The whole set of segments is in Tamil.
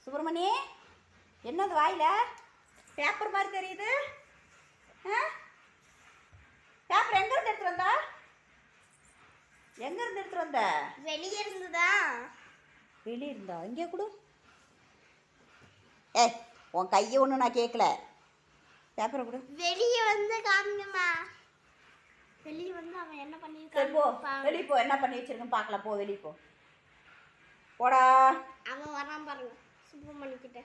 சுப்பிரமணி, என்னது வாயில பேப்பர் மாதிரி தெரியுது? பேப்பர் எங்க இருந்து எடுத்துட்டு வந்தா? எங்க இருந்து எடுத்துட்டு வந்த? வெளியே இருந்துதா? வெளியே இருந்தா? இங்கே கொடு. ஏய், உன் கையை ஒன்றும் நான் கேட்கல. பேப்பரை கொடு. வெளியே வந்து காமிங்கம்மா. வெளியே வந்து அவன் என்ன பண்ணிருக்கான்? போ, வெளியே போ. என்ன பண்ணி வச்சிருக்கேன் பார்க்கலாம். போ, வெளியே போ. போடா. அவன் வரான் பாருங்க, சுப்பிரமணி கிட்ட.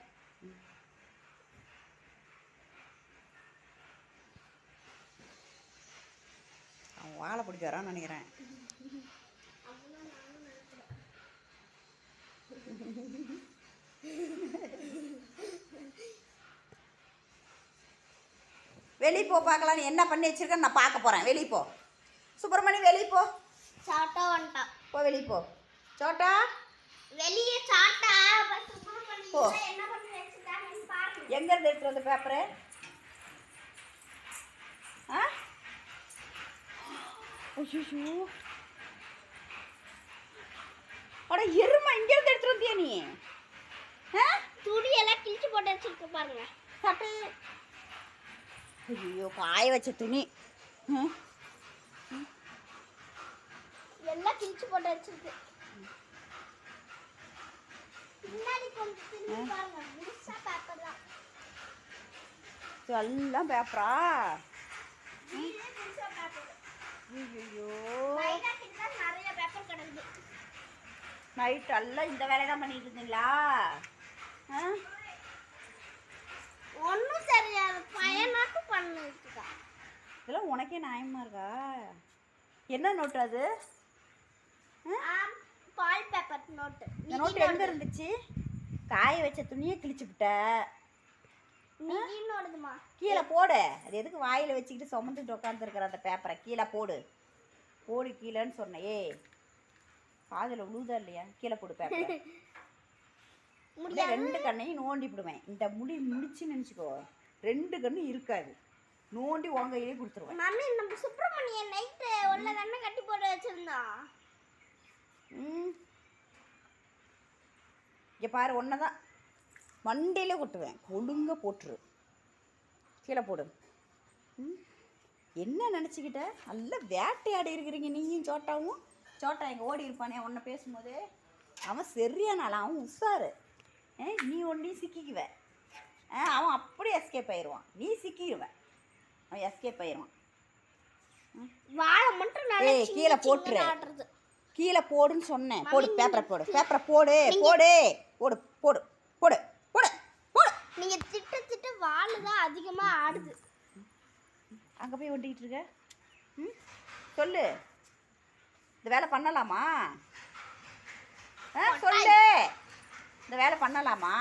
அவன் வாழை பிடிக்க வரான்னு நினைக்கிறேன். வெளியே போ பார்க்கலாம். நீ என்ன பண்ணி வச்சிருக்கன்னு நான் பார்க்க போகிறேன். வெளியே போ சுப்பிரமணி, வெளியே போ. சாட்டா வந்துட்டான். போ, வெளியே போ. சோட்டா, வெளியே சாட்டா. போ. என்ன பண்ணி வச்சிருக்கான்னு பாருங்க. எங்க இருந்து எடுத்துட்டு வந்த பேப்பரு? ஐயோ, அட எருமை, இங்க இருந்து எடுத்துட்டு வந்தியா நீ? துணி எல்லாம் கிழிச்சு போட்டு வச்சிருக்க பாருங்க. சட்டை. ஐயோ, காய வச்ச துணி. எல்லாம் கிழிச்சு போட்டு வச்சிருக்கு. பின்னாடி கொஞ்சம் திரும்பி பாருங்க, முழுசா பேப்பர் தான். எல்லாம் பேப்பரா? முழுசா பேப்பர். ஐயோ, மைதா கிட்ட நிறைய பேப்பர் கிடக்குது. நைட் எல்லாம் இந்த வேலையை தான் பண்ணிட்டு இருந்தீங்களா? ஒன்றும் தெரியாது, பையனாட்டு பண்ணிட்டுக்கா. இதெல்லாம் உனக்கே நியாயமா இருக்கா? என்ன நோட்டு அது? பால் பேப்பர் நோட்டு. இந்த நோட்டு எங்க இருந்துச்சு? காய வச்ச துணியை கிழிச்சு விட்ட. நோடுதுமா, கீழே போடு. அது எதுக்கு வாயில் வச்சுக்கிட்டு சுமந்துட்டு உட்காந்துருக்குற அந்த பேப்பரை? கீழே போடு. போடு கீழேன்னு சொன்னேன். ஏய், காதில் உழுதா இல்லையா? கீழே போடு பேப்பரை. ரெண்டு கண்ணையும் நோண்டி விடுவேன். இந்த முடிச்சுன்னு நினச்சிக்கோ, ரெண்டு கண்ணும் இருக்காது. நோண்டி உன் கையிலே கொடுத்துருவேன். மம்மி, நம்ம சுப்பிரமணியன் நைட்டு உள்ள கண்ணை கட்டி போட்டு வச்சிருந்தோம். இங்கே பாரு, ஒன்றை தான் மண்டையிலே கொட்டுவேன். ஒழுங்க போட்டுரு. கீழே போடு. என்ன நினச்சிக்கிட்ட? நல்லா வேட்டையாடி இருக்கிறீங்க நீயும் சோட்டாவும். சோட்டா எங்கே ஓடி இருப்பானே உன்னை பேசும்போது. அவன் சரியான அவன் உஷாரு. நீ ஒன்றையும் சிக்கிக்குவ. அவன் அப்படியே எஸ்கேப் ஆயிடுவான். நீ சிக்கிடுவேன், அவன் எஸ்கேப் ஆயிடுவான். வாழை மட்டும் ஏய், கீழே போட்டுரு. கீழே போடுன்னு சொன்னேன். போடு பேப்பரை, போடு பேப்பரை, போடு போடு போடு போடு போடு போடு போடு. நீங்கள் திட்ட வாழை தான் அதிகமாக ஆடுது. அங்கே போய் ஒட்டிக்கிட்டு இருக்க. சொல்லு, இந்த வேலை பண்ணலாமா? சொல்லு, இந்த வேலை பண்ணலாமா?